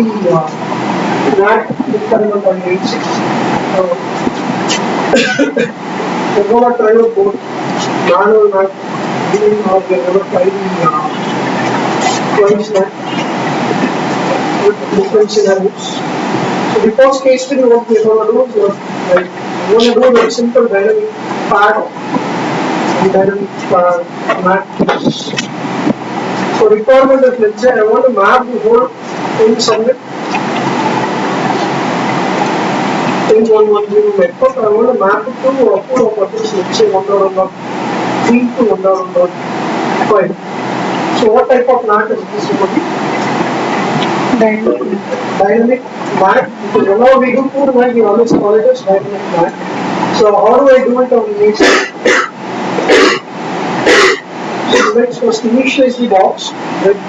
the NAT requirement on 86. We're going to try out both manual NAT or we're going to try the twice NAT with different scenarios. So the first case study what we're going to do is we're going to do a simple dynamic pad and dynamic NAT. So requirement is, let's say I want to map the whole thing subnet thing 110 network. I want to map it to a pool of addresses, let's say 1.1.3 to 1.1.5. So what type of NAT is this going to be? Dynamic NAT. Because whenever we do pool NAT, we always call it as dynamic NAT. So how do I do it on the ASA? So let's first initialize the box with the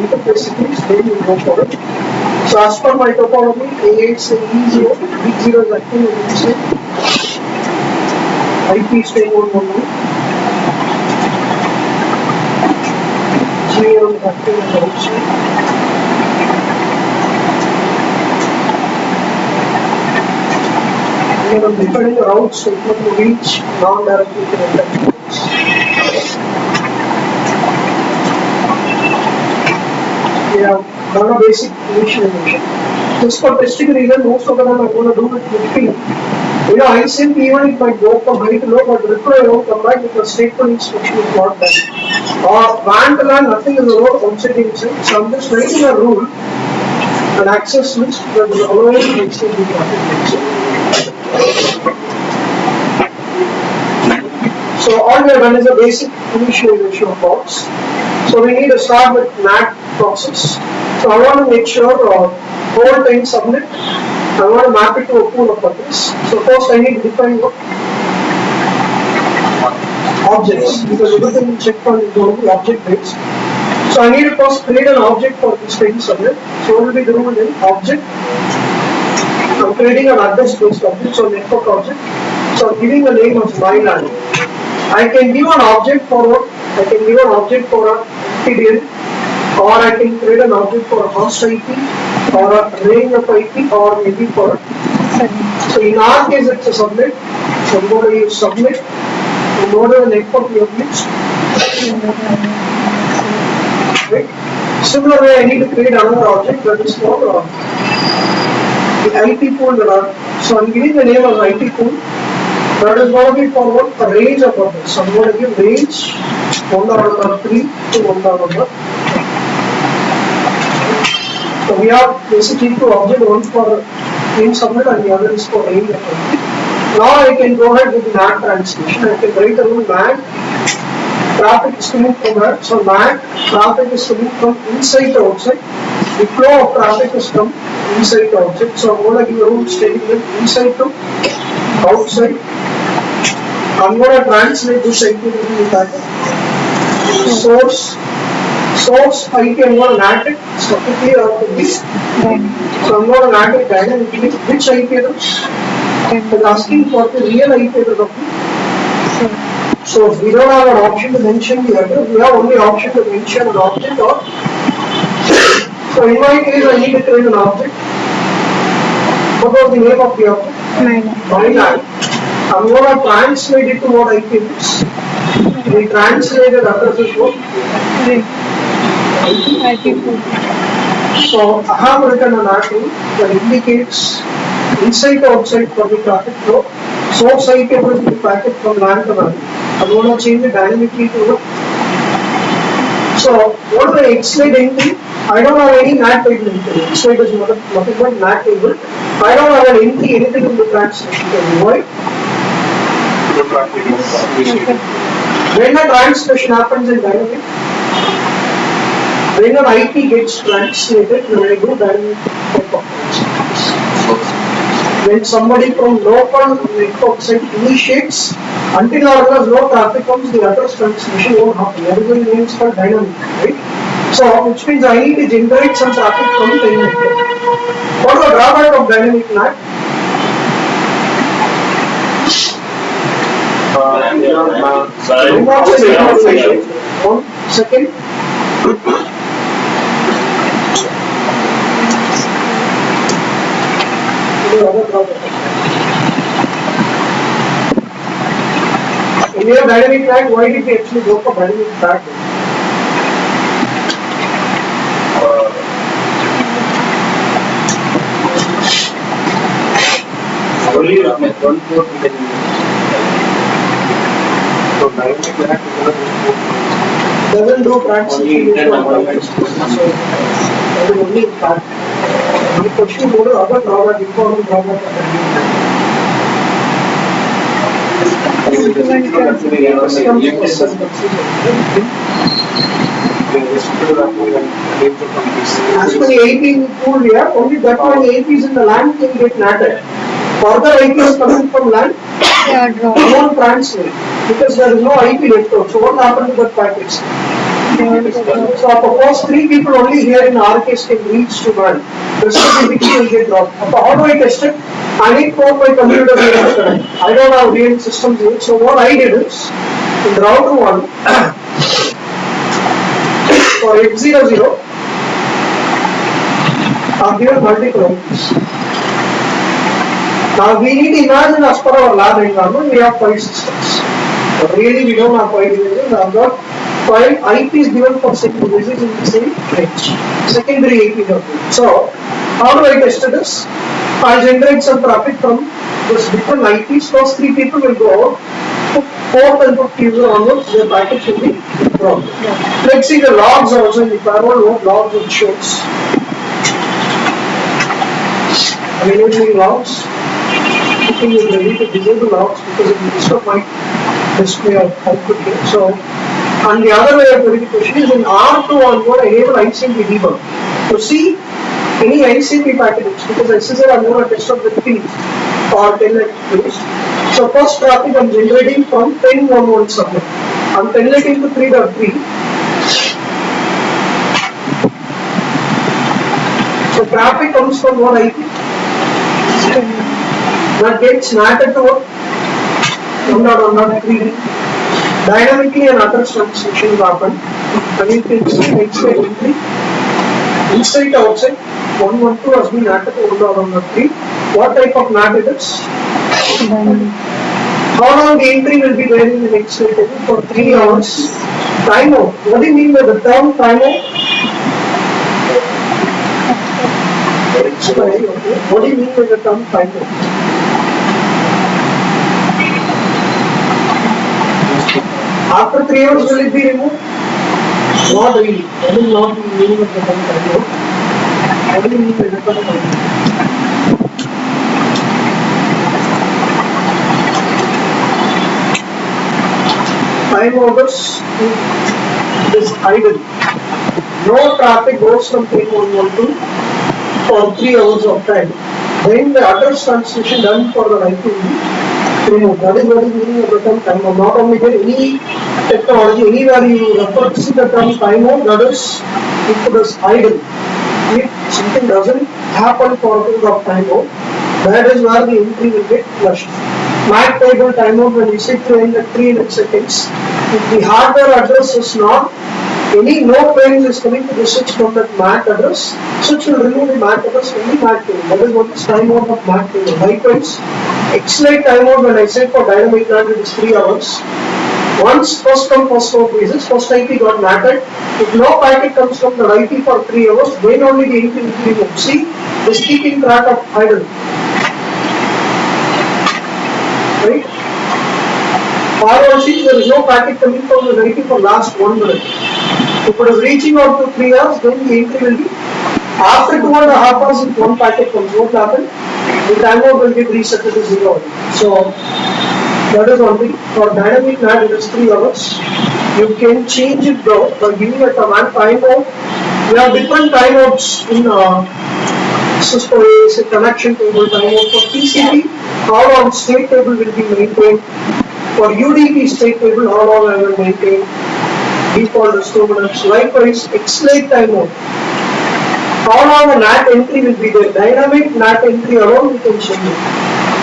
interface settings, then we go for it. So as per my topology, A8 is E0, B0 is active on inside, IP is staying on 1 0 is active on the outside. And I'm defining the routes so it will reach non-directly to the interface. We have done a basic initialization. Just for testing reason, most of the time I'm going to do it with ping. I simp even it might go from high to low, but reply won't come back because stateful inspection is not done. Or WAN to LAN, nothing is allowed outside inside. So I'm just writing a rule, an access list that will allow us to extend the traffic. So all we have done is a basic initialization of box. So we need to start with NAT process. So I want to make sure whole thing subnet. I want to map it to a pool of address. So first I need to define what objects, because everything in checkpoint is going to be object based. So I need to first create an object for this thing subnet. So what will be the rule in object? I'm creating an address based object, so network object. So I'm giving the name of my LAN. I can give an object for what? I can give an object for a TDL, or I can create an object for a host IP, or a range of IP, or maybe for. So in our case, it's a subnet. So I'm going to use subnet. And what are the network we have used? Right. Similar way, I need to create another object that is for the IP pool. So I'm giving the name as IP pool. That is going to be for what? A range of objects. So I'm going to give range 1.3 to 1.1. So we have basically two objects, one for range subnet and the other is for range of object. Now I can go ahead with the NAT translation. I can write a rule NAT. Traffic is coming from that. So NAT traffic is coming from inside to outside. The flow of traffic is from inside to outside. So I'm going to give a rule stating that inside to outside. I'm going to translate this IP to the packet. Source IP, I'm going to NAT it statically or this. So I'm going to NAT it dynamically. Which IP address? I'm asking for the real IP address of it. So we don't have an option to mention the address, we have only option to mention an object or. So in my case, I need to create an object. What was the name of the object? My LAN. I'm going to translate it to what IP is. The translated address is what? IP. So I have written an article that indicates inside to outside for the traffic flow. Source IP address the packet from LAN to LAN. I'm going to change it dynamically to what? So what do I explain anything? I don't have any NAT table entry. So it is nothing but NAT table. I don't have an entry anything in the translation table. Why? When a translation happens in dynamic, when an IP gets translated, when I do dynamic network when somebody from local network site initiates, until there is no traffic comes, the address translation won't happen. Everybody names called dynamic, right? So, which means I need to generate some traffic from the network. What is the drawback of dynamic NAT? One second. other drawback. When we have dynamic NAT, why did we actually go for dynamic NAT? Only one port we can use. So dynamic NAT doesn't do transmission. So only part. The question is other drawback, important drawback. As many IP pool we have, only that many IPs in the LAN can get NATed. Further IPs coming from LAN, won't transmit because there is no IP network. So what happens to that packets? So suppose 3 people only here in our case can reach to LAN. The rest of the people will get dropped. How do I test it? I need for my computer to connect. I don't have real systems yet. So what I did is, in router 1, for 800, I've given multiple IPs. Now we need to imagine as per our lab environment, we have 5 systems. But really we don't have 5 devices. I've got 5 IPs given for 6 devices in the same range. Secondary IP document. So how do I test this? I'll generate some traffic from this different IPs. Those 3 people will go out. 4th and 5th user onwards, their packets will be dropped. Let's see the logs also in the firewall. What logs it shows. I'm enabling logs. I think it's ready to disable logs because it will disturb my display of output here. So, and the other way of verification is in R2 onward, enable ICMP debug to see any ICMP packets because SSL I'm going to test out the pins or telnet pins. So first traffic I'm generating from 10.11 subnet. I'm telnetting to 3.3. So traffic comes from what IP? That gets NATed to what? 1.1.3. Dynamically an address transmission will happen. And you can see inside entry, inside outside, 112 has been NATed to 1.1.3. What type of NAT it is? How long the entry will be there in the next table? For 3 hours. Timeout. What do you mean by the term timeout? What do you mean by the term timeout? After 3 hours, will it be removed? Not really. That is not the meaning of the term timeout. What do you mean by the term timeout? Timeouts is idle. No traffic goes from 10.112 for 3 hours of time. Then the address transmission done for the IP will be removed. That is what is meaning of the term timeout. Not only there, any technology, anywhere you refer to the term timeout, that is it is idle. If something doesn't happen for a period of timeout, that is where the entry will get flushed. MAC table timeout when we sit to end at 300 seconds. If the hardware address is not, no pains is coming to the switch from that MAC address, switch will remove the MAC address from the MAC table. That is what is timeout of MAC table. Likewise, X-Lite timeout when I set for dynamic NAT it is 3 hours. Once first come first serve basis, first IP got NATed. If no packet comes from the IP for 3 hours, then only the entry will be removed. See, it is keeping track of idle. Right? Firewall sees there is no packet coming from the IP for last 1 minute. If it is reaching out to 3 hours, then the entry will be after 2.5 hours if one packet comes, what will happen? The timeout will get reset to 0. So that is one thing. For dynamic NAT it is 3 hours. You can change it though by giving a command timeout. We have different timeouts in Cisco ASA connection table timeout. For TCP, how long state table will be maintained. For UDP state table, how long I will maintain. Default is 2 minutes. Likewise, X-Lite timeout. How long a NAT entry will be there. Dynamic NAT entry alone we can change it.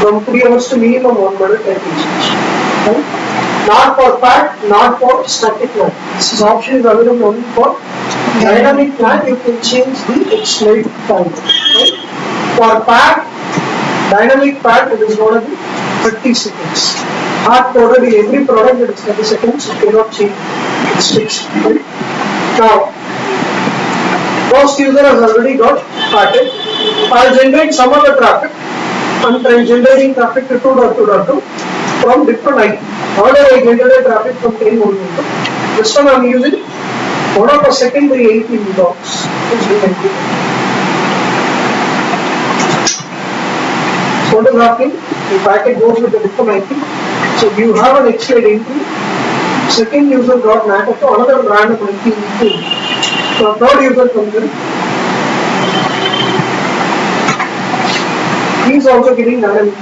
From 3 hours to minimum 1 minute I can change. Right? Not for PAT, not for static NAT. This option is available only for dynamic NAT. You can change the X-Lite timeout. Right? For PAT, Dynamic path, it is going to be 30 seconds. Hard coded in every product, it is 30 seconds. You cannot change. It's fixed. Right? Now, first user has already got started. I'll generate some other traffic. I'm generating traffic to 2.2.2 from different IP. Order I generate traffic from 10.1. This one I'm using one of the secondary IP blocks. So what is happening? The packet goes with a different IP. So you have an extended entry. Second user got NAT to another random IP. So third user comes in. He is also getting dynamic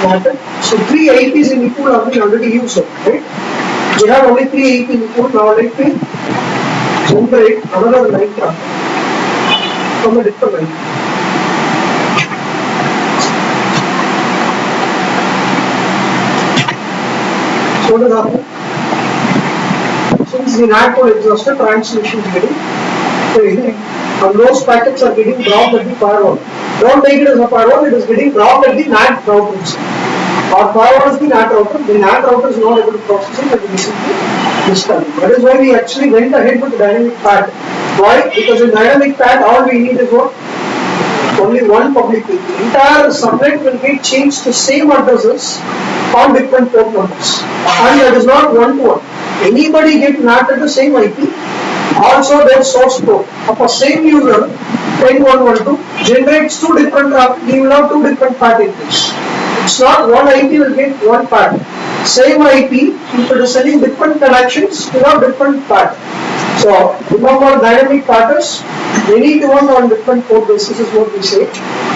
NAT. So 3 IPs in the pool have been already used, right? We have only 3 IP in the pool. Now let me generate another line traffic from a different IP. So what is happening? Since the NAT code exhausted, transmission is getting crazy. And those packets are getting dropped at the firewall. Don't take it as a firewall, it is getting dropped at the NAT router. Our firewall is the NAT router. The NAT router is not able to process it and we simply discard it. That is why we actually went ahead with the dynamic path. Why? Because in dynamic path, all we need is what? Only one public key. The entire subnet will get changed to same addresses on different port numbers. And that is not one-to-one. Anybody get NAT at the same IP, also their source port of a same user 10.1.12 generates 2 different traffic, he will have 2 different path entries. It's not one IP will get one path. Same IP, if it is sending different connections, you have different path. So remember dynamic patterns, many to one on different port basis is what we say.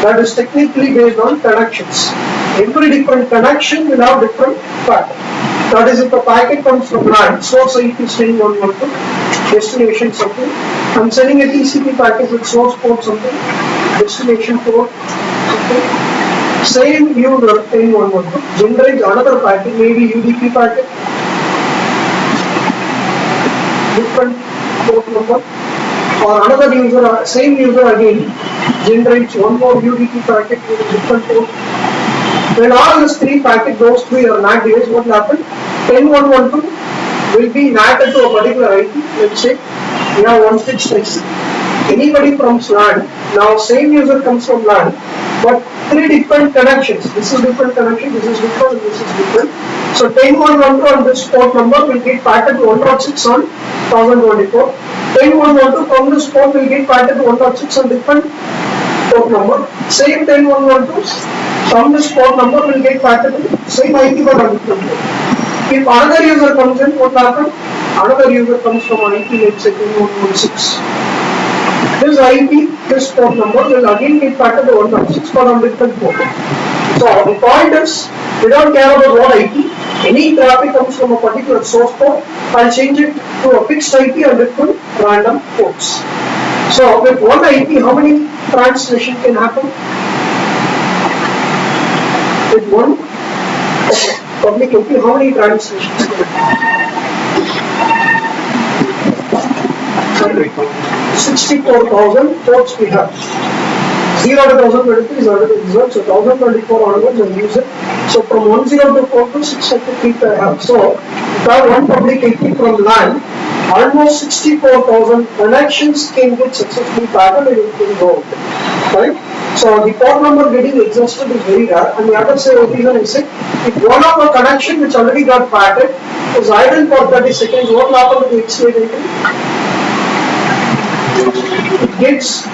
That is technically based on connections. Every different connection will have different path. That is if the packet comes from LAN, source IP is sending on one port, destination something. I'm sending a TCP packet with source port something, destination port something. Same user 10.1.1 generates another packet, maybe UDP packet, different port number, or another user, same user again generates one more UDP packet with a different port. When all these 3 packets goes through your NAT device, what will happen? 10.1.12 will be NAT to a particular IP. Let's say we have one fixed IP. Anybody from LAN, now same user comes from LAN, but 3 different connections. This is different connection, this is different, this is different. So 10.1.12 on this port number will get packet to 1.6 on 1024. 10.1.12 from this port will get packet to 1.6 on different port number. Same 10.1.12 from this port number will get packet to same IP but on different port. If another user comes in, what will happen? Another user comes from an IP, let's say 10.1.16. This IP, this port number will again get packet to 1.6 but on different port. So the point is, we don't care about what IP. Any traffic comes from a particular source port, I'll change it to a fixed IP on different random ports. So with one IP, how many transmission can happen? With one public IP, how many transmissions can happen? 64,000 ports we have. 0 to 1023 is already reserved, so 1024 onwards I use it. So from 1024 to 653 I have. So if I have one public IP from LAN, almost 64,000 connections can get successfully patterned and it can go out. Right? So the port number getting exhausted is very rare, and the other reason is if one of the connection which already got patterned is idle for 30 seconds, what will happen to the extended entry? It gets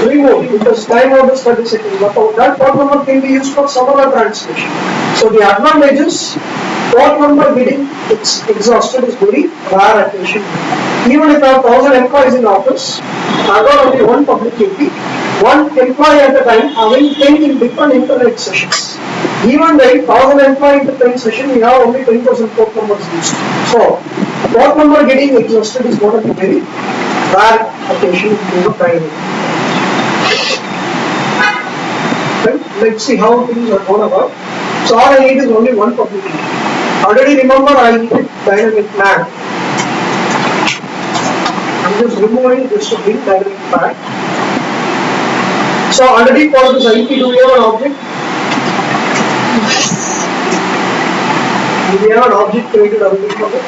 removed because time out is 30 seconds. But that port number can be used for some other transmission. So the advantage is port number getting exhausted is very rare occasion. Even if I have 1,000 employees in office, I got only one public IP, one employee at a time having 10 in different internet sessions. Even the 1,000 employee into 10 session, we have only 10,000 port numbers used. So port number getting exhausted is going to be very rare occasion in the time. Let's see how things are going about. So all I need is only one public key. Already remember I needed dynamic NAT. I'm just removing this to bring dynamic path. So already for this IP, do we have an object? Do we have an object created already for it?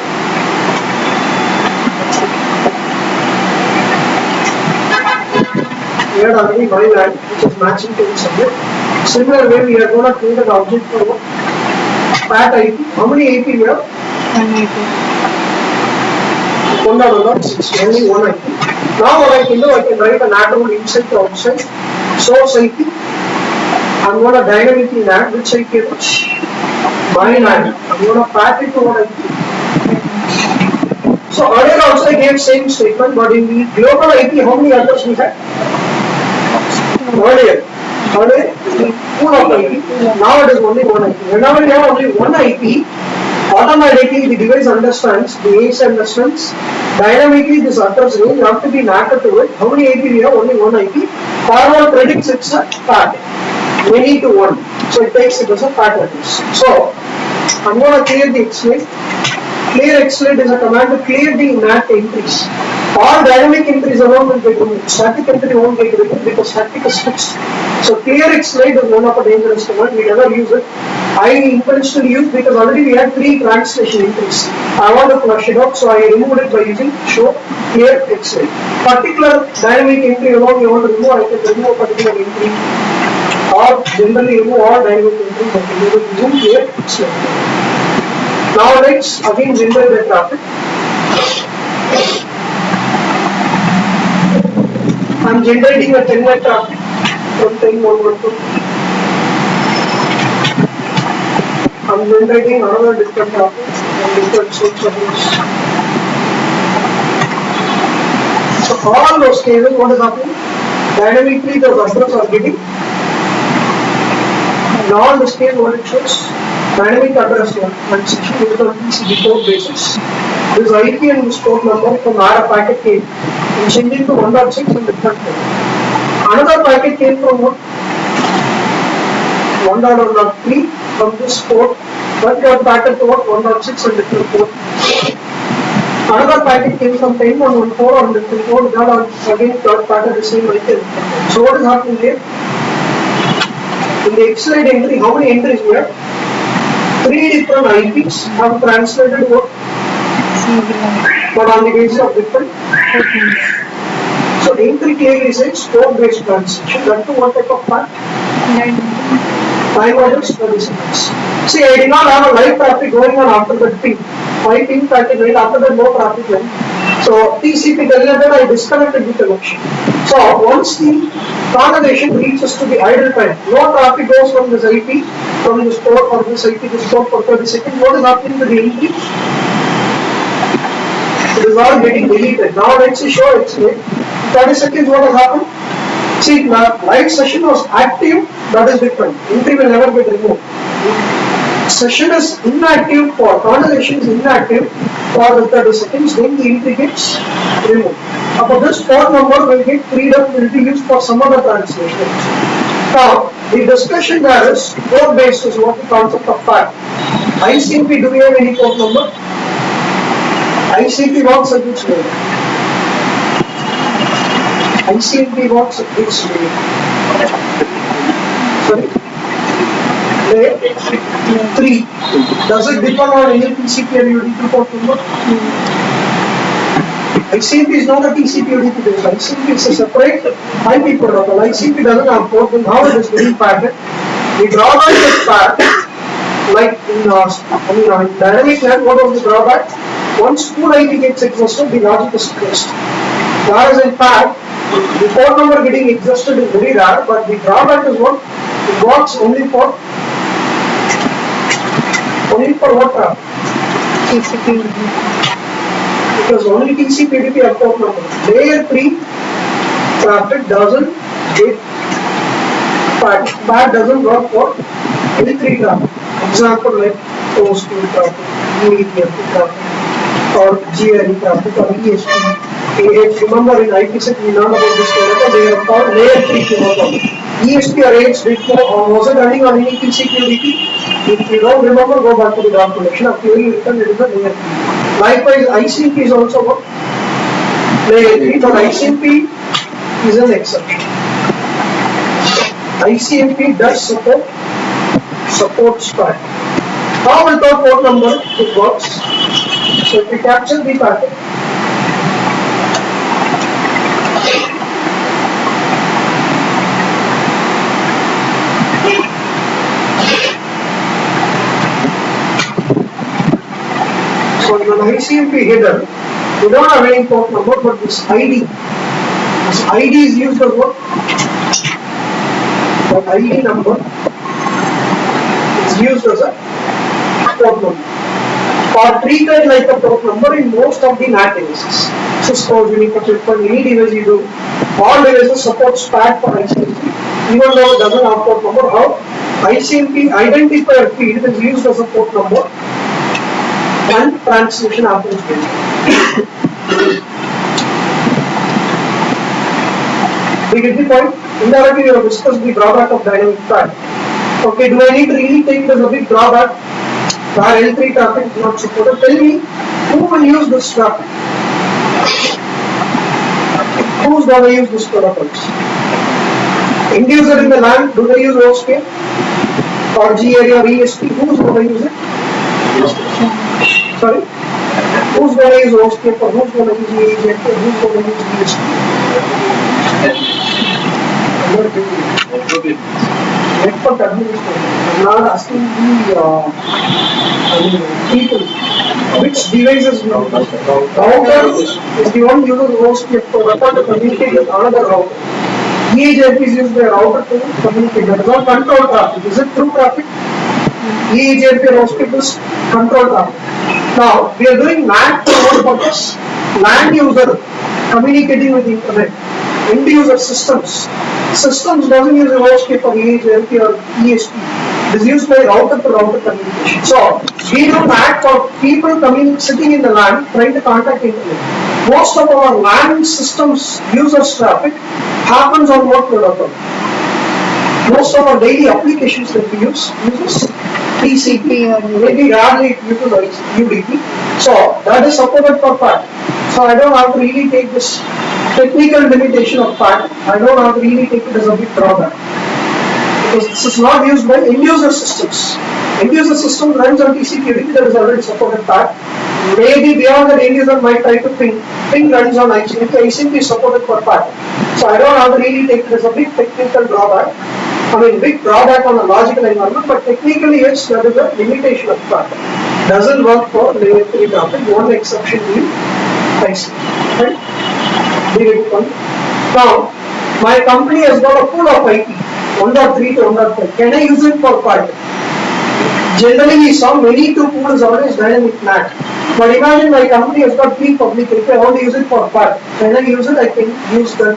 We had already my NAT, which is matching to the subject. Similar way, we are going to create an object for PAT IP. How many IP we have? 1.1.6, only one IP. Now what I can do, I can write a NAT rule inside to outside. Source IP. I'm going to dynamically NAT which IP is my NAT. I'm going to pat it to what IP. So earlier also I gave same statement, but in the global IP, how many others we had? Earlier, two of IP. Now it is only one IP. Whenever you have only one IP, automatically the device understands, the ASA understands, dynamically this address range have to be mapped to it. How many IP we have? Only one IP. Firewall predicts it's a PAT, many to one. So it takes it as a PAT address. So I'm going to clear the X-late. Clear X-late is a command to clear the NAT entries. All dynamic entries alone will get removed. Static entry won't get removed because static is fixed. So clear X-late is one of a dangerous command. We never use it. I intentionally use because already we had 3 translation entries. I want to flush it out, so I removed it by using show clear X-late. Particular dynamic entry alone you want to remove, I can remove a particular entry. Or generally remove all dynamic entries and remove it using clear X-late. Now let's again generate the traffic. I'm generating a 10-net traffic from 10.112. I'm generating another different traffic from different source servers. So all those cases, what is happening? Dynamically those addresses are getting. In all this case, what it shows? Dynamic address transition based on TCP port basis. This IP and this port number from our packet came and changing to 1.6 and different port. Another packet came from 1.1.3 from this port, but got packet to 1.6 and different port. Another packet came from 10.1.4 on different port, that again got packet the same IP. So what is happening here? In the X-late entry, how many entries we have? 3 different IPs have translated what? But on the basis of different. So entry clearly says port-based translation. That to what type of part? Time orders for this index. See, I did not have a live traffic going on after that ping. My ping packet went after that no traffic went. So TCP deleted, I disconnected the connection. So once the conversation reaches to the idle time, no traffic goes from this IP, from this port or this IP, this port for 30 seconds. What is happening to the entry? It is all getting deleted. Now let's see show X-late. 30 seconds, what has happened? See, the live session was active, that is different. Entry will never get removed. Session is inactive for conversation is inactive for the 30 seconds, then the entry gets removed. About this port number will get freed up, will be used for some other translation. Now, the discussion there is port based is what the concept of PAT. ICMP, do we have any port number? ICMP works at which way? ICMP works at which way? Sorry? Layer 3. Does it depend on any TCP or UDP port number? ICMP is not a TCP or UDP based. ICMP is a separate IP protocol. ICMP doesn't have port, then how it is getting packet? The drawback is PAT. Like in dynamic NAT, what was the drawback? Once full IP gets exhausted, the logic is closed. Whereas in PAT, the port number getting exhausted is very rare, but the drawback is what? It works only for what traffic? TCP. Because only TCP UDP have port number. Layer 3 traffic doesn't get PAT. PAT doesn't work for L3 traffic. Example like post traffic, UETF traffic, or GRE traffic, or ESP. Remember in IPsec we learned about this protocol, they are called layer 3 protocol. ESP or AX was it running on any TCP UDP? If you don't remember, go back to the documentation. Of clearly written it is a layer 3. Likewise, ICMP is also what? Layer 3, but ICMP is an exception. ICMP does support SPAT. How without port number it works? So if we capture the packet, so in an ICMP header, we don't have any port number, but this ID is used as what? The ID number is used as a port number, or treated like a port number in most of the NAT devices. Cisco, Juniper, for any device you do, all devices support SPAT for ICMP, even though it doesn't have port number. How ICMP identifier field is used as a port number and transmission happens basically. We get the point? Indirectly we have discussed the drawback of dynamic SPAT. Okay, do I need to really take it as a big drawback? Where L3 traffic is not supported? Tell me, who will use this traffic? Who's going to use this protocols? End user in the LAN, do they use OSPF? Or G area or ESP? Who's going to use it? Sorry? Who's going to use OSPF or who's going to use EAGF or who's going to use ESP? Network administrator. I'm not asking the people which devices you use. Router is the one uses OSPF for record to communicate with another router. EAGF is used by a router to communicate. That is not control traffic. Is it through traffic? EAGF or OSPF is control traffic. Now we are doing NAT for what purpose? LAN user communicating with the internet. End user systems. Systems doesn't use OSPF or EAGF or ESP. It is used by router to router communication. So we do NAT for people coming sitting in the LAN trying to contact internet. Most of our LAN systems users traffic happens on what protocol? Most of our daily applications that we use uses TCP or maybe rarely it uses UDP. So that is supported for PAT. So I don't have to really take this technical limitation of PAT. I don't have to really take it as a big drawback. Because this is not used by end user systems. End user system runs on TCP UDP that is already supported PAT. Maybe beyond that end user might try to ping. Ping runs on ICMP. ICMP is supported for PAT. So I don't have to really take it as a big technical drawback. I mean big drawback on a logical environment, but technically yes, there is a limitation of PAT. Doesn't work for layer 3 traffic. One exception being ICMP. Right? Now, my company has got a pool of IP 1.3 to 1.5. Can I use it for PAT? Generally, we saw many to pool is always dynamic NAT. But imagine my company has got 3 public IP. I want to use it for PAT. Can I use it? I can use the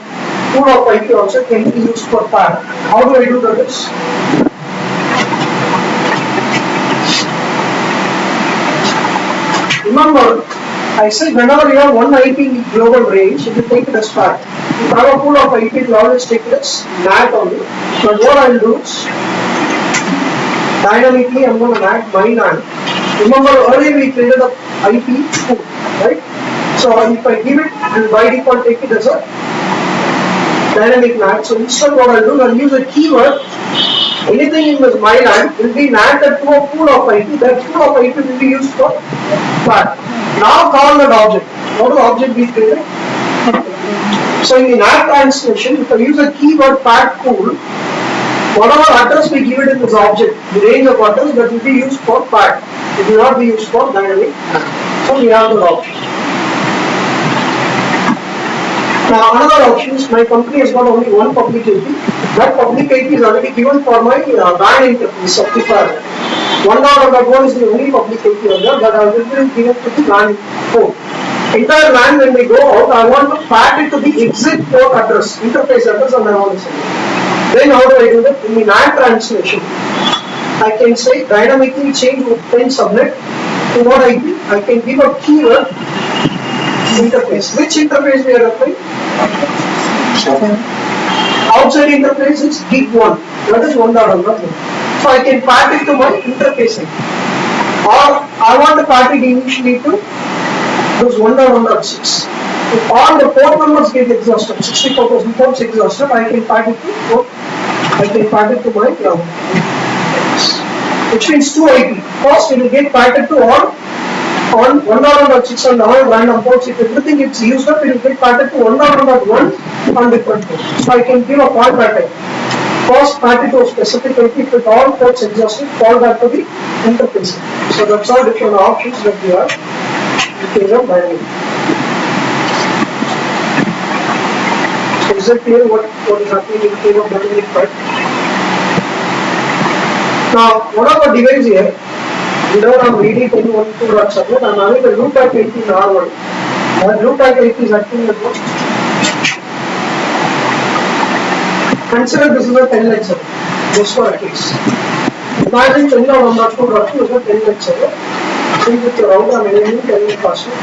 pool of IP also can be used for PAT. How do I do this? Remember, I said whenever you have one IP in global range, you can take it as PAT. If I have a pool of IP, it will always take it as NAT only. But what I will do is, dynamically I am going to NAT my NAT. Remember earlier we created a IP pool, right? So if I give it, it will by default take it as a dynamic NAT. So instead what I will do, I will use a keyword. Anything in this my NAT will be NATed to a pool of IP. That pool of IP will be used for PAT. Now call that object. What is the object we created? So in the NAT translation, if I use a keyword PAT pool, whatever address we give it in this object, the range of address that will be used for PAT. It will not be used for dynamic. So we have the option. Now another option is my company has got only one public IP. That public IP is already given for my WAN interface of the firewall. 1.1 is the only public IP there that I will be given to the WAN port. Entire WAN when we go out, I want to PAT it to the exit port address, interface address, and I want to send it. Then how do I do that? In the NAT translation, I can say dynamically change pin subnet to what I do. I can give a keyword interface. Which interface we are referring? Outside interface is gig 1. That is 1.1. So I can PAT it to my interface IP. Or I want to PAT it initially to those 1.1.6. If all the port numbers get exhausted, 64,000 ports exhausted, I can PAT it to port I can packet to my ground. Which means 2 IP. First, it will get packet to all on 1.6 on all random ports. If everything is used up, it will get packet to 1.1 on different ports. So I can give a call packet. First packet to a specific IP with all ports exhausted, fall back to the interface. So that's all different options that we have in case of dynamic. So is it clear what is happening in case of dynamic part? Now, one of the device here, without I'm reading anyone to that subject, I'm having a loopback IP in R1. That loopback IP is acting as well. Consider this is a 10 leg server, just for a case. Imagine 10.1.2.2 is a 10 leg server. Sync with your router, I'm enabling 10 leg password.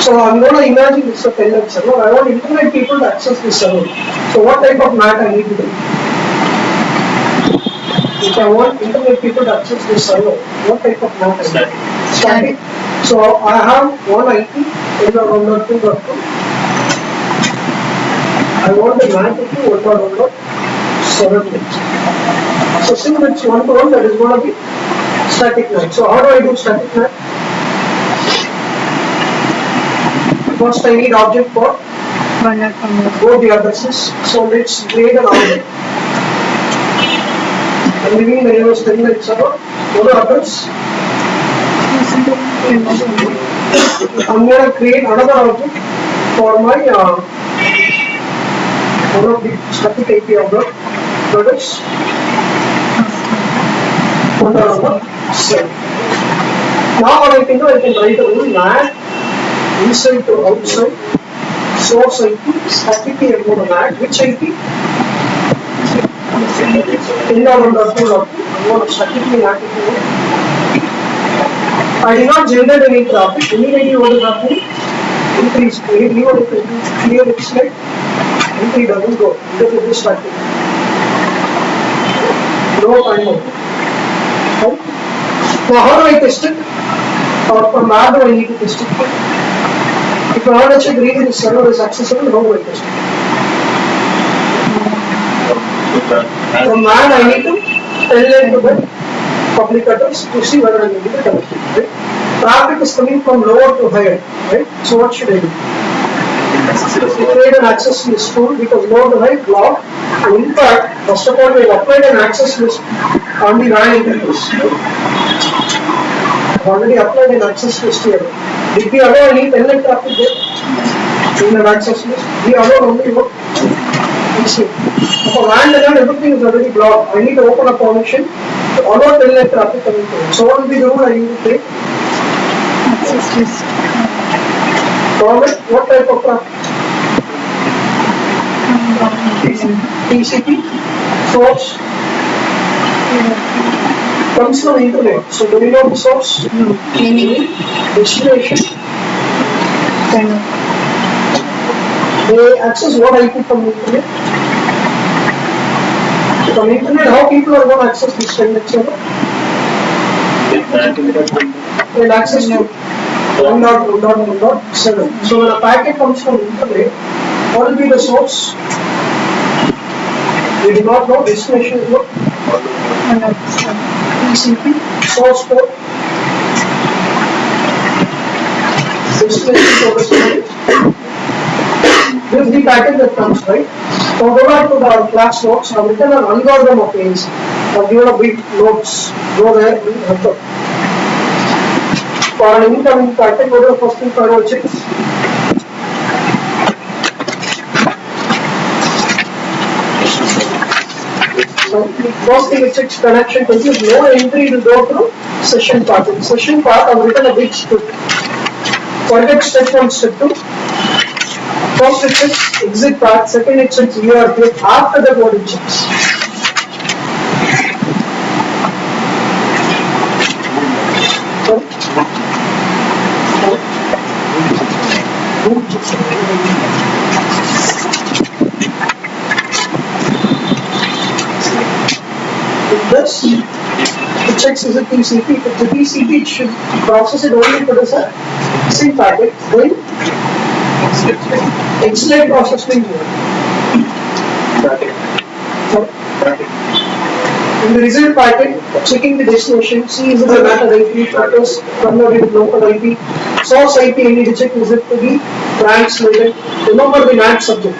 So I'm going to imagine this is a 10 leg server. I want internet people to access this server. So what type of NAT I need to do? If I want internet people to access this server, what type of NAT is that? Static. So I have one IP, 10.1.2.2. I want the NAT to 1.1.7. So since it's 1 to 1, that is going to be static NAT. So how do I do static NAT? First I need object for both the addresses. So let's create an object. I'm giving the name as 10 leg server. What address? I'm going to create another object for my one of the static IP object. That is 1.7. Now what I can do, I can write a rule NAT inside to outside, source IP, static IP of NAT, which IP? 10.1.2.2. I'm going to statically NAT it. I did not generate any traffic. Immediately what is happening? Increase. Even if it is clear its like, entry doesn't go. Because it is static. No timeout. Right? Now how do I test it? Or from where do I need to test it? If I want to check really the server is accessible, how do I test it? From where I need to tell them to the public address to see whether I need to connect it. Right? Traffic is coming from lower to higher. Right? So what should I do? We create an access list tool because lower to high block. And in fact, first of all, we have applied an access list on the WAN interface. I've already applied an access list here. Did we allow any telnet traffic there? In an access list? We allow only what? For WAN and everything is already blocked. I need to open a permission to allow telnet traffic coming through. So what will be the rule I need to take? Access list. What type of traffic? TCP source comes from internet. So do we know the source? Destination. They access what IP from internet? From internet, how people are going to access this telnet server? They'll access to 1.1.1.7. So when a packet comes from internet, what will be the source? We do not know. Destination is what? TCP, source port. Destination port is this is the packet that comes, right? So go back to the class notes. I have written an algorithm of ASA. I have given a bit notes. Go there, enter. For an incoming packet, go to the first thing firewall checks. So first thing it checks connection continues. No entry will go through session part. In session part, I have written a big script. Forget step 1, step 2. First it checks exit path. Second it checks URL. After that, what it checks? This it checks is a TCP. If it's a TCP, it should process it only for the same packet. Then X-ray process will do. In the result packet, checking the destination, see is it a NAT IP, focus, converted local IP, source IP, any reject is it to be translated. Remember the NAT subject.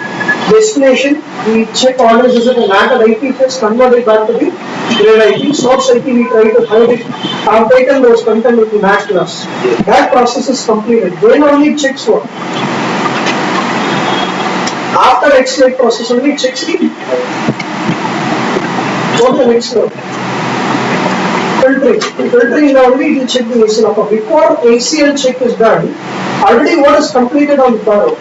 Destination, we check always is it a NAT IP, it is converted back to the grid IP. Source IP, we try to hide it. I have taken those content in the NAT class. That process is completed. Then only it checks what? After X-ray process only it checks the what the next level? Filtering. Filtering only it will check the ACL. Before ACL check is done, already what is completed on the firewall?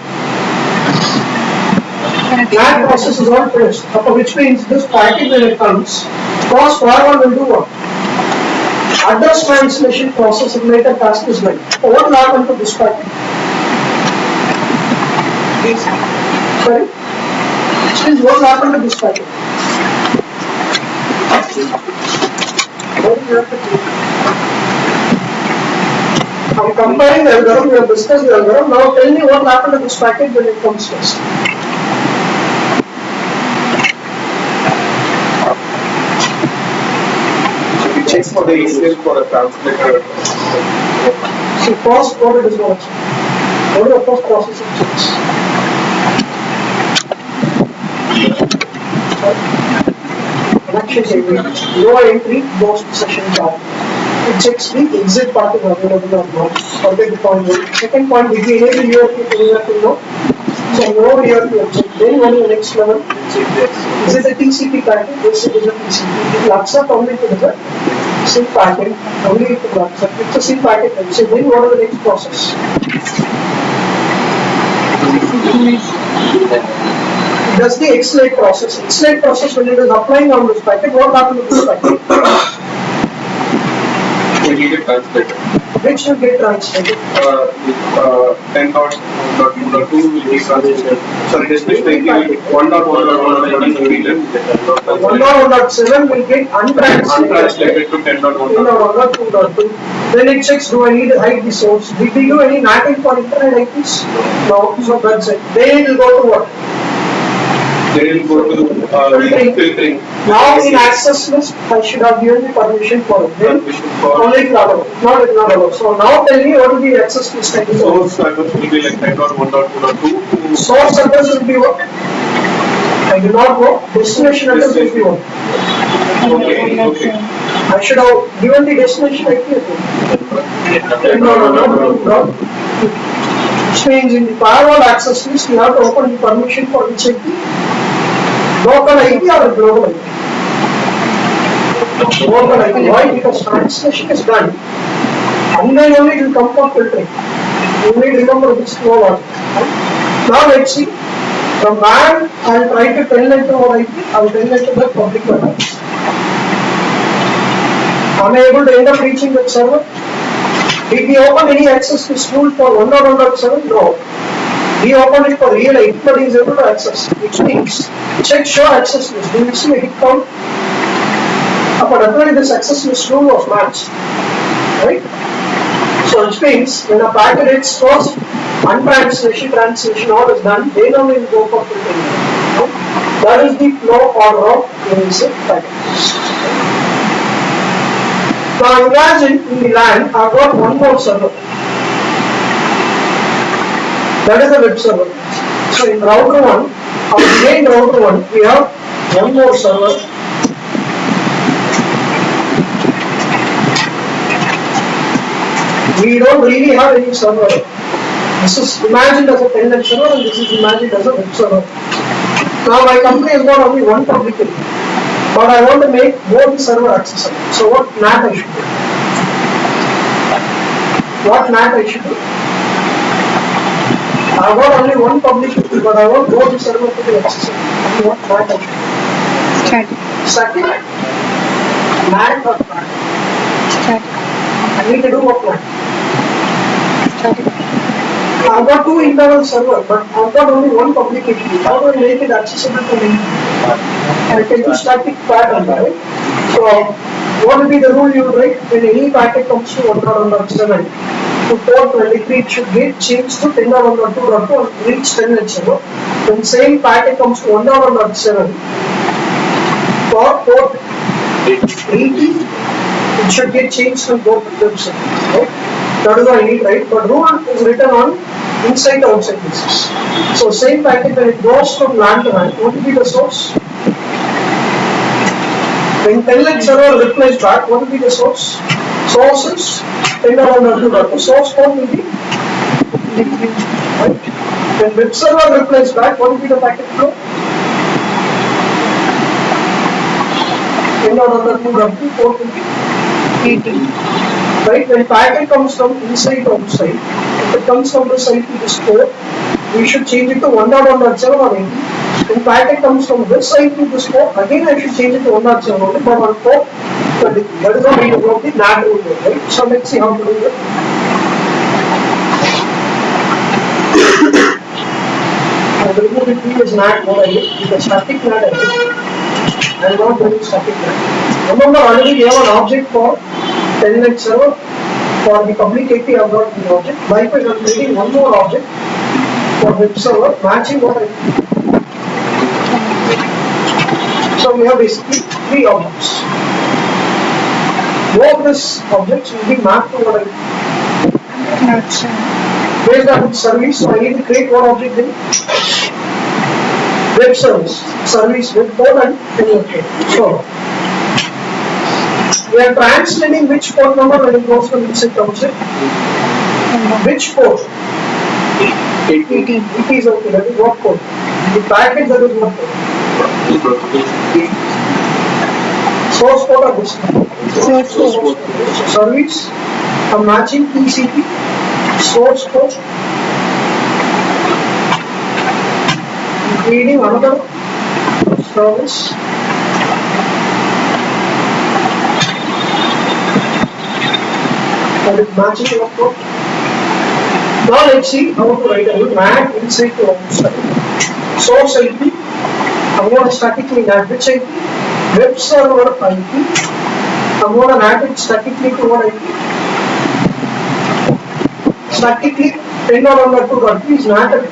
That process is all finished. Which means this packet when it comes, cross firewall will do what? Address translation process related task is done. What will happen to this packet? Sorry? Which means what will happen to this packet? I'm comparing the algorithm, we have discussed the algorithm. Now tell me what will happen to this packet when it comes first. It checks for the ACL for a translator. So first what it is going to check? What is the first process it checks? No entry, no session chart. It checks the exit path is available or not. Forget the point. Second point, if you enable URP to know. So no URP object. Then on the next level, is it a TCP packet? Yes, it is a TCP. It will accept only to the SIM packet. Only it will accept. It's a SIM packet. So then what is the next process? Does the X-late process. X-late process when it is applying on this packet, what happens to this packet? We need it translated. Which will get translated? 10.2 will be translated. Sorry, destination IP 1.1.1 will get untranslated to 10.1.2. Then it checks, do I need to hide the source? Did we do any NAT for internet IPs? No, so that's it. Then it will go to what? They will go to filtering. Now in access list, I should have given the permission for it. Then only it will allow. Not it not allow. So now tell me what will be access list type? Source address will be like 10.1.2.2. Source address will be what? I do not know. Destination address will be what? Okay. I should have given the destination IP. No. Which means in the firewall access list, you have to open the permission for which IP? Local IP or global IP? Local IP. Why? Because translation is done. And then only it will come for filtering. You need to remember which flow logic. Now let's see. From WAN, I will try to telnet over IP, I will telnet to the public web. Am I able to end up reaching that server? Did we open any access list tool for 1.1.7? No. We opened it for real IP, but he is able to access. Which means, check show access list. Do you see a hit count? But definitely this access list rule was matched. Right? So which means, when a packet hits first, translation, all is done, then only will go for filtering. That is the flow order of ASA packets. Now imagine in the LAN, I've got one more server. That is the web server. So in router 1, on the main router 1, we have one more server. We don't really have any server. This is imagined as a telnet server and this is imagined as a web server. Now my company has got only one public key. But I want to make both the server accessible. So what NAT I should do? What NAT I should do? I have got only one public key, but I want both the server to be accessible. What NAT I should do? Static. NAT or NAT? I need to do what NAT? I've got two internal servers, but I've got only one public key. How do I make it accessible to me? I can do static pattern, right? So, what will be the rule you write? When any packet comes to 1.1.7 to port 23, it should get changed to 10.1.2.2 and reach 10.0. When same packet comes to 1.1.7 for port 80, it should get changed to both web servers, right? That is what I need, right? But rule is written on inside to outside basis. So same packet when it goes from LAN to LAN, what will be the source? When telnet server replies back, what will be the source? Source is 10.1.2.2. Source code will be right. When web server replies back, what will be the packet flow? 10.1.2.2. Port will be 18. Right? When packet comes from inside to outside, if it comes from this IP to this port, we should change it to 1.1.7 or 80. When packet comes from this IP to this port, again I should change it to 1.7 only, but on port 33. That is how we develop the NAT rule, right? So let's see how to do it. I will remove the previous NAT what I did, because static NAT I did. I am not doing static NAT. Remember already we have an object for telnet server. For the public AP I have got the object. Likewise I am creating one more object for web server matching what I did. So we have basically 3 objects. Both these objects will be mapped to what I did. Based on service, so I need to create one object in web service, service web port and telnet. So we are translating which port number when it goes from inside to outside. Which port? 18. It is okay. That is what port? The packet that is what port? Source port or destination? Source port. Service, a matching TCP, source port. Creating another service. That is matching your port. Now let's see how to write a NAT inside to outside. Source IP, I'm going to statically NAT which IP? Web server IP. I'm going to NAT it statically to what IP? Statically 10.1.2.3 is NAT IP.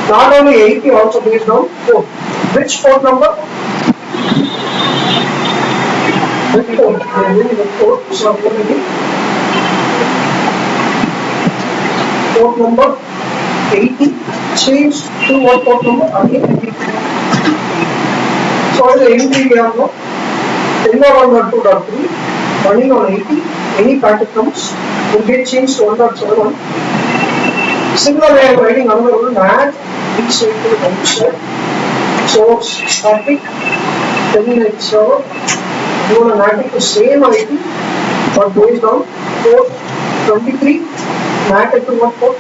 Not only IP, also based on port. Which port number? Which port? So I'm going to get port number 80. Change to what port number? Again. So the entry we have now 10.1.2.3 running on 80. Any packet comes will get changed to 1.7. Similarly, I am writing another rule NAT inside to outside. Source static telnet server. You want to NAT it to same IP but based on port 23. NAT it to what port?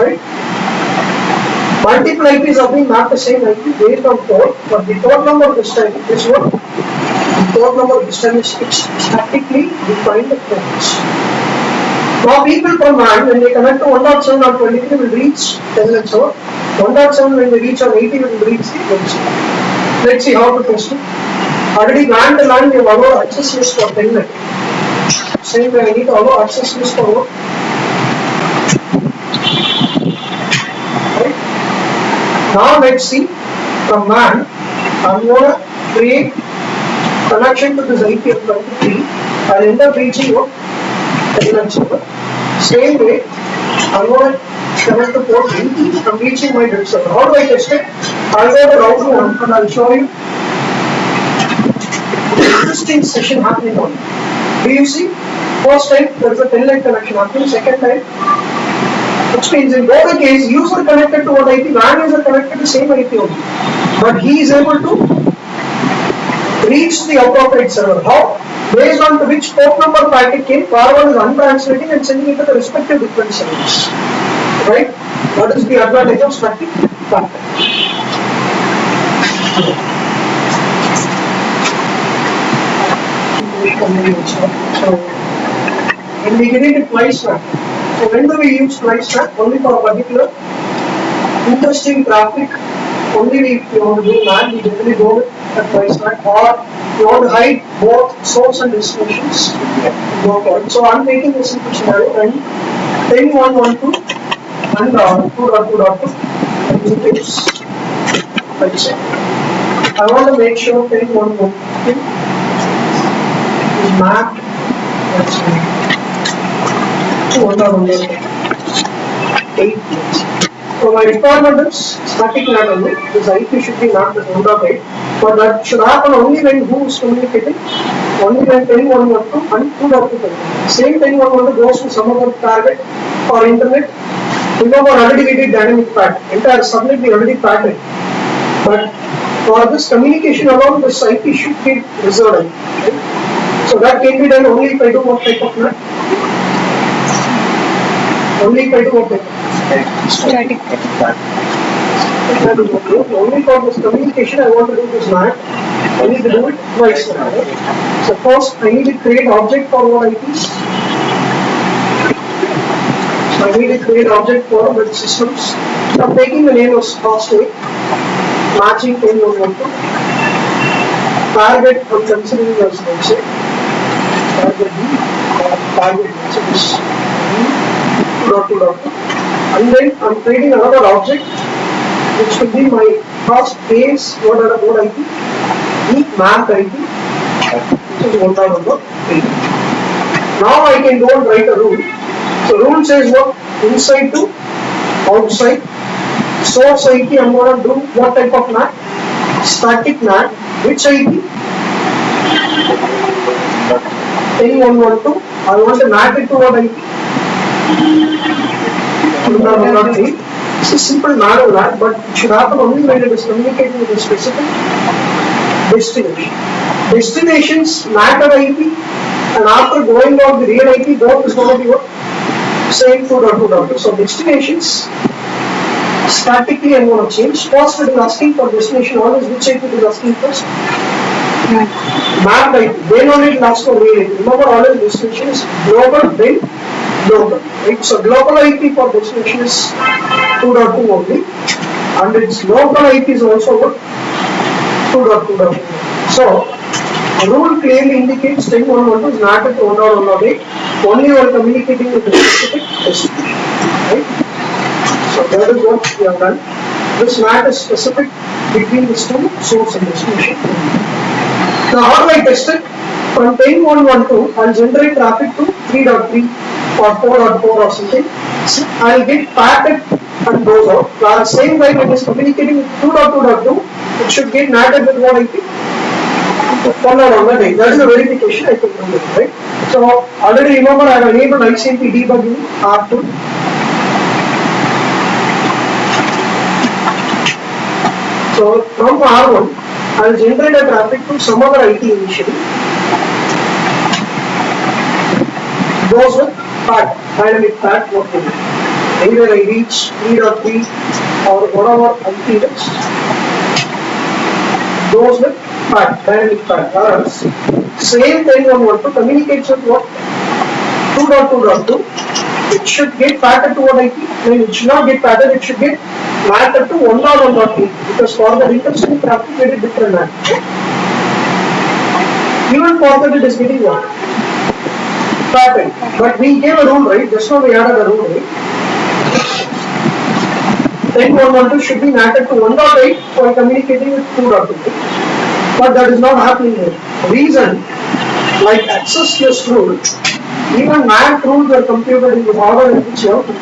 Right? Multiple IPs are being mapped the same IP based on port, but the port number this time is what? The port number this time is statically defined ports. Now people from LAN, when they connect to 1.7 or 23 will reach telnet server. 1.7 when they reach on 80 will reach the web server. Let's see how to test it. Already LAN to LAN we have allowed access list for telnet. Same way I need to allow access list for what? Right? Now let's see from LAN I'm going to create connection to this IP of 23. I'll end up reaching what? Telnet server. Same way I'm going to connect to port 80. I'm reaching my web server. How do I test it? I'll go to route 1 and I'll show you the existing session happening on it. Do you see? First time there is a telnet connection happening, second time, which means in both the case user connected to what IP, LAN user connected to the same IP only. But he is able to reach the appropriate server. How? Based on to which port number packet came, forward is untranslating and sending it to the respective different servers. Right? What is the advantage of static packet? So, when we get into twice NAT. So when do we use twice NAT? Only for a particular interesting traffic. Only if you want to do NAT, we generally go with a twice NAT. Or you want to hide both source and destinations. Go for it. So I'm taking this simple scenario and 10.1.1.2 and 2.2.2 communicates, let's say, I want to make sure pin 1 pin is mapped, let's say, to 1.8 pins. So my requirement is static NAT only. This IP should be mapped at 1.8, but that should happen only when who is communicating, only when pin 112 and 2.2. Same pin 112 goes to some other target or internet. Remember, already we did dynamic path. Entire subnet we already patted. But for this communication alone, this IP should be reserved. Right? So that can be done only if I do what type of NAT? Only if I do what type of Static. Only for this communication I want to do this NAT. I need to do it twice. Right? So first I need to create object for what IPs. So I need to create object for the systems. So I'm taking the name of host A, matching pin 112. Target I'm considering as, let's say, target B or target, so this B.2.2. And then I'm creating another object which will be my host A's what IP, E map IP, which is 1.1.8. Now I can go and write a rule. So rule says what? Inside to outside. Source IP I'm going to do what type of NAT? Static NAT. Which IP? Pin 112. I want to NAT it to what IP? 1.1.8. It's a simple narrow NAT, but it should happen only when it is communicating with a specific destination. Destinations NAT or IP, and after going off the real IP, both is going to be what? Same 2.2.2. So destinations, statically I'm going to change. First it is asking for destination, always which IP it is asking first? Map IP. Then only it will ask for real IP. Remember always destination is global, then global. Right? So global IP for destination is 2.2 only, and its local IP is also what? 2.2.2. So the rule clearly indicates 10.112 is not at 1.1.8, only while communicating with the specific destination. Right? So that is what we have done. This NAT is specific between these two, source and destination. Now how do I test it? From 10.112, I'll generate traffic to 3.3 or 4.4 or something. I'll get packet and goes out. At the same time, when it is communicating with 2.2.2, it should get NATed with what IP? 1.1.8. That is the verification I can do it, right? So already remember I have enabled ICMP debugging R2. So from R1, I will generate a traffic to some other IP initially. Goes with path, dynamic path, what will be. Either I reach 3.3 or whatever IP is. Goes with path, dynamic path. Or same thing to communicates with what? 2.2.2. It should get packet to what IP? When it should not get packet, it should get mapped to 1.1.8, because for the interstitial traffic very different NAT. Even for that it is getting what? Packet. But we gave a rule, right? Just now we added a rule, right? 10.112 should be NATed to 1.8 for communicating with 2.2. But that is not happening here. Reason, like access list rule, even NAT rules are computed in the order in which you have to.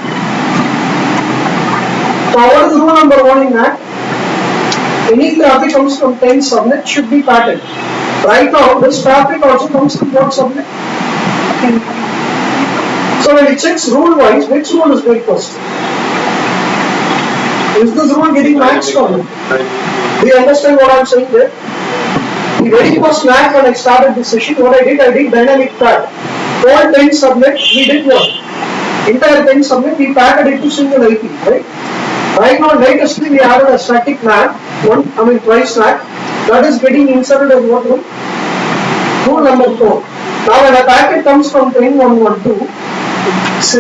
So what is rule number 1 in NAT? Any traffic comes from 10 subnet should be patterned. Right now, this traffic also comes from what subnet? So when it checks rule wise, which rule is going first? Is this rule getting matched or not? Do you understand what I am saying there? The very first NAT when I started this session, what I did dynamic path. All 10 subnet, we did what? Entire 10 subnet, we packed it to single IP, right? Right now, latestly we added a static NAT, twice NAT, that is getting inserted as what rule? Rule number 4. Now when a packet comes from 10.1.12,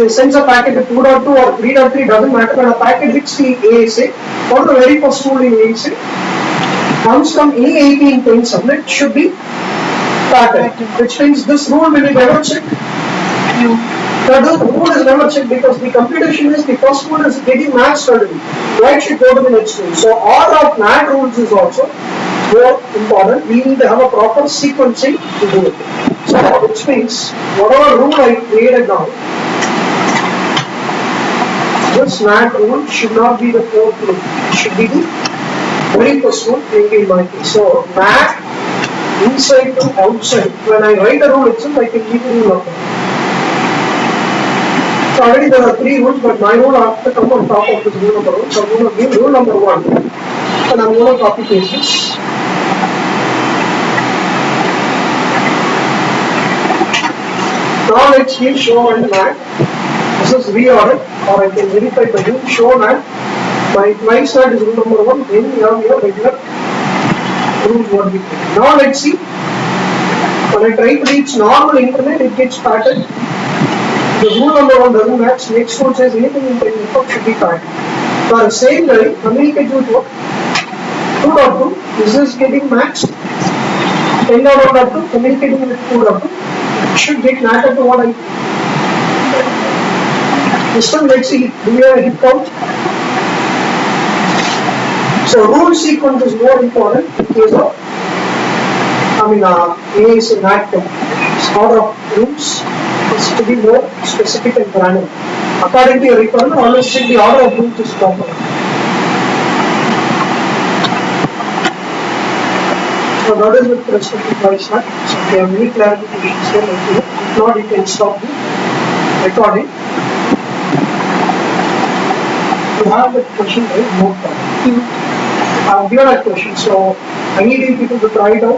sends a packet to 2.2 or 3.3, doesn't matter, when a packet hits the ASA, what is the very first rule in ASA? Comes from any IP in 10 subnet should be packet, which means this rule will be never checked. That is, the rule is never checked because the computation is the first one is getting matched suddenly. Right should go to the next one. So order of NAT rules is also more important. We need to have a proper sequencing to do it. So which means whatever rule I created now, this NAT rule should not be the fourth rule. It should be the very first one, maybe in my case. So NAT inside to outside. When I write a rule itself, I can keep the rule up. So already there are 3 rules, but my rule has to come on top of this rule number 1. So I'm going to give rule number 1 and I'm going to copy paste this. Now let's give show and NAT. This is reordered, or I can verify by doing show NAT. My twice NAT is rule number 1, then we have your regular rule 1. Now let's see. When I try to reach normal internet, it gets patterned. The rule number 1 doesn't match, next one says anything in the network should be patterned. For the same line, communicate with what? 2.2, is this getting matched? 10.1.2, communicating with 2.2, it should get matched to what I. This time, let's see, do we have a hit count? So, rule sequence is more important in case of, ASA NAT count. Order of rules is to be more specific and granular. According to your requirement, always check the order of rules is proper. So that is with respect to twice NAT. So if you have any clarifications, then let me know. If not, you can stop the recording. You have that question, right? No problem. I have given a question, so I need you people to try it out.